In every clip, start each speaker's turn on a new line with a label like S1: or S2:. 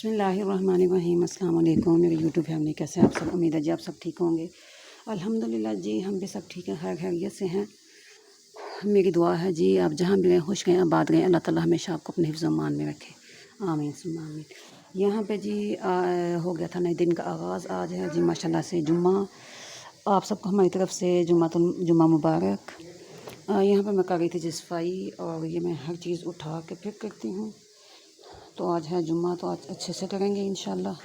S1: बिस्मिल्लाहिर्रहमानिर्रहीम। अस्सलाम वालेकुम मेरे यूट्यूब फैमिली, कैसे हैं आप सब? उम्मीद है जी आप सब ठीक होंगे। अल्हम्दुलिल्लाह जी हम भी सब ठीक हैं, खैर खैरियत से हैं। मेरी दुआ है जी आप जहाँ भी रहें खुश रहें, आबाद रहें, अल्लाह ताला हमेशा आपको अपने हिफ्ज़ मान में रखे, आमीन सुम्मा आमीन। यहाँ पे जी हो गया था नए दिन का आगाज़। आज है जी माशाल्लाह से जुम्मा। आप सबको हमारी तरफ से जुम्मा मुबारक। यहाँ पे मैं कर रही थी जी सफाई, और ये मैं हर चीज़ उठा के फिर करती हूँ। तो आज है जुम्मा, तो आज अच्छे से करेंगे इंशाल्लाह।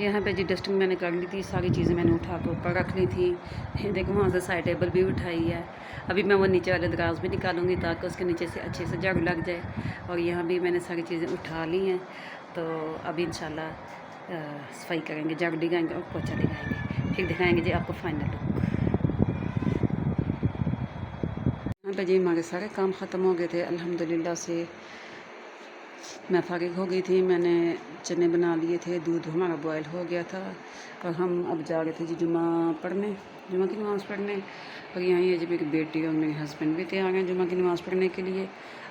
S1: यहाँ पे जी डस्टिंग मैंने कर ली थी, सारी चीज़ें मैंने उठा के ऊपर रख ली थी। देखो वहाँ से साइड टेबल भी उठाई है। अभी मैं वो नीचे वाले दराज भी निकालूंगी ताकि उसके नीचे से अच्छे से झाड़ू लग जाए। और यहाँ भी मैंने सारी चीज़ें उठा ली हैं। तो अभी इंशाल्लाह सफाई करेंगे, झाड़ू लगाएंगे और पोछा लगाएंगे, फिर दिखाएँगे जी आपको फाइनल लुक। यहाँ पे जी हमारे सारे काम ख़त्म हो गए थे अल्हम्दुलिल्लाह से। मैं फ़ारिग हो गई थी, मैंने चने बना लिए थे, दूध हमारा बॉयल हो गया था, और हम अब जा रहे थे जी जुम्मा पढ़ने, जुम्मा की नमाज़ पढ़ने। और यहाँ ये जी मेरी बेटी और मेरे हस्बैंड भी तैयार हैं जुम्मा की नमाज़ पढ़ने के लिए,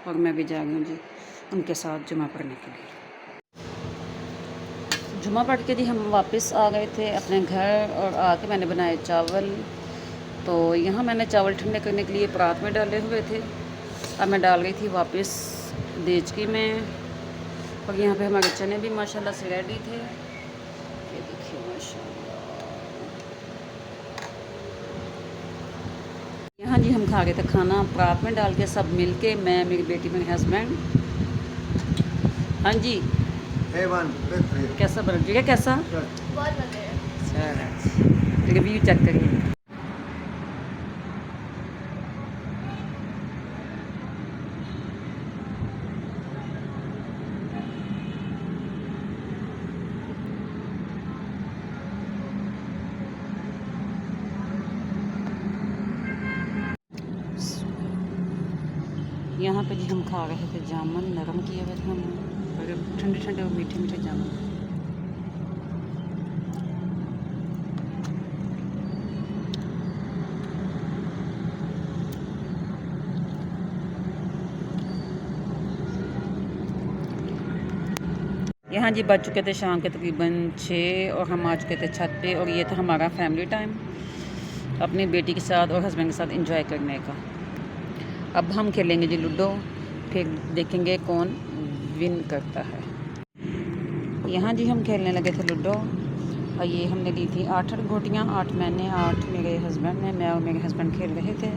S1: और मैं भी जा रही हूँ जी उनके साथ जुम्मा पढ़ने के लिए। जुम्मा पढ़ के जी हम वापस आ गए थे अपने घर, और आके मैंने बनाए चावल। तो यहाँ मैंने चावल ठंडे करने के लिए परात में डाले हुए थे, अब मैं डाल रही थी वापस देचकी में। और यहाँ पे हमारे चने भी माशाल्लाह से रेडी थे, ये देखिए माशाल्लाह। यहाँ जी हम खा रहे थे खाना परात में डाल के सब मिल के, मैं, मेरी बेटी, मेरे हस्बैंड। हाँ जी कैसा बन गया? कैसा रिव्यू चेक करिए। यहाँ पे जी हम खा रहे थे जामुन, नरम किए हुए थे हम, और ठंडे ठंडे और मीठे मीठे जामुन। यहाँ जी बज चुके थे शाम के तकरीबन 6, और हम आ चुके थे छत पे, और ये था हमारा फैमिली टाइम अपनी बेटी के साथ और हस्बैंड के साथ एंजॉय करने का। अब हम खेलेंगे जी लूडो, फिर देखेंगे कौन विन करता है। यहाँ जी हम खेलने लगे थे लूडो, और ये हमने ली थी 8 गोटियाँ, 8 मैंने, 8 मेरे हस्बैंड ने। मैं और मेरे हस्बैंड खेल रहे थे,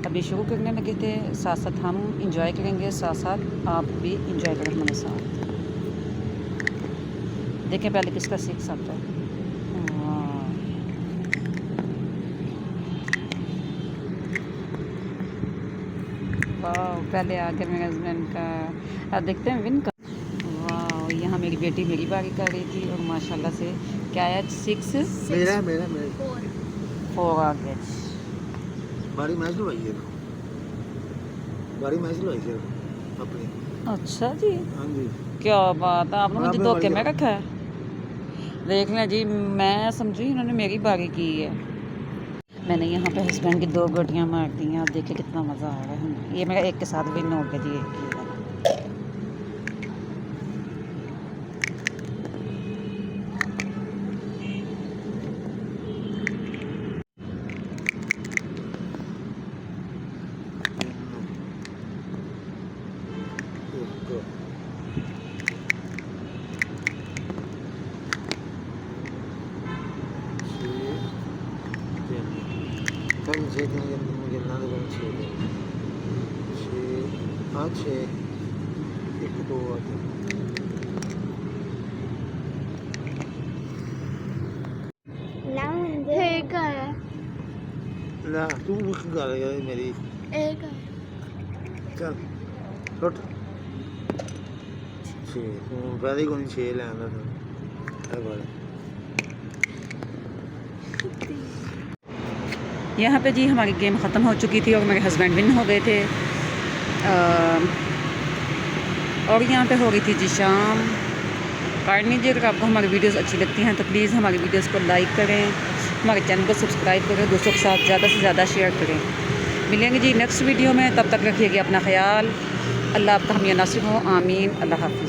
S1: अभी शुरू करने लगे थे। साथ साथ हम इंजॉय करेंगे, साथ साथ आप भी इंजॉय करें हमारे साथ। देखें पहले किसका 6 आता है। वाह, पहले आकर मेरे हस्बैंड का, अब देखते हैं विन का। वाह, यहाँ मेरी बेटी मेरी बारी कर रही थी, और माशाल्लाह से क्या है 6
S2: मेरा
S1: 4 आ गया।
S2: बारी मैच लो भाई, बारी मैच लो भाई अपनी।
S1: अच्छा जी,
S2: हाँ जी,
S1: क्या बात है, आपने मुझे धोखे में रखा है। देख लें जी, मैं समझी इन्होंने मेरी बारी की है। मैंने यहाँ पे हस्बैंड की 2 गोटियाँ मार दी हैं। आप देखिए कितना मज़ा आ रहा है। ये मेरा एक के साथ विन हो गया जी, एक।
S2: मुझे ना तो 6 1 2 ना तू मुख कर मेरी एक चल लुट 6 पहले को 6 ले आना था।
S1: यहाँ पे जी हमारी गेम ख़त्म हो चुकी थी, और मेरे हस्बैंड विन हो गए थे। और यहाँ पे हो रही थी जी शाम। काटनी जी, अगर आपको हमारी वीडियोस अच्छी लगती हैं तो प्लीज़ हमारी वीडियोस को लाइक करें, हमारे चैनल को सब्सक्राइब करें, दोस्तों के साथ ज़्यादा से ज़्यादा शेयर करें। मिलेंगे जी नेक्स्ट वीडियो में, तब तक रखिएगा अपना ख्याल। अल्लाह आपका हम या नासिर हो, आमीन। अल्लाह हाफ़िज़।